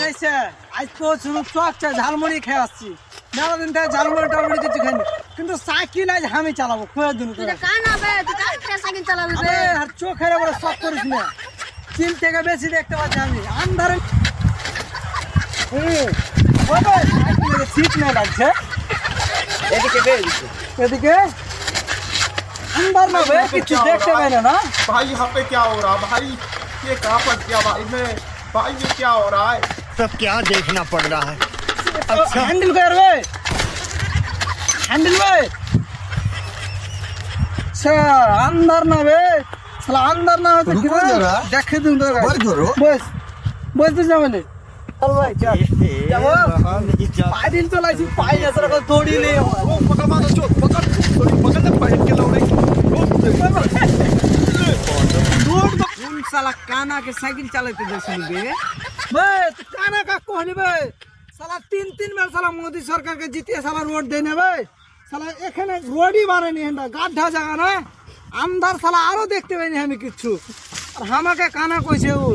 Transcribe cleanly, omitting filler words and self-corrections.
নাইছে আজ তো শুধু চক চা ঝালমুড়ি খেয়ে আসছি মেলা দিন থেকে ঝালমুড়ি টালমুড়ি কিছু খাইনি কিন্তু সাইকেল আজ আমি চালাবো খুঁজে দিন তুই কান হবে তুই কান সাইকেল চালাবি বে আর চোখের বড় শখ করিস না চিন থেকে বেশি দেখতে পাচ্ছি আমি আন্ধারে সিট না লাগছে এদিকে বে এদিকে अंदर में वे किसी देखते हुए ना भाई यहाँ पे क्या हो रहा भाई ये कहाँ फंस गया भाई ये क्या हो रहा है सब क्या देखना पड़ रहा है हैंडल कर वे हैंडल वे अंदर ना वे साला अंदर ना हो तो किधर देखे दूँ तो बस बस तो जाओ चल भाई चल जाओ पाई दिन तो लाइसी पाई ऐसा रखो थोड़ी नहीं वो पकड़ मारो चो पकड़ पकड़ दे पैर के लौड़े दूर तो কোন শালা কানাকে সাইকেল চালাতে দেছিস বে बे तो काना का कोहनी बे साला तीन बार साला मोदी सरकार के जीतिए साला रोड देने बे साला एखाने रोड ही बारे नहीं है गाड्ढा जगह ना अंदर साला आरो देखते हुए नहीं हमें किच्छु और हमाके काना कोइसे उ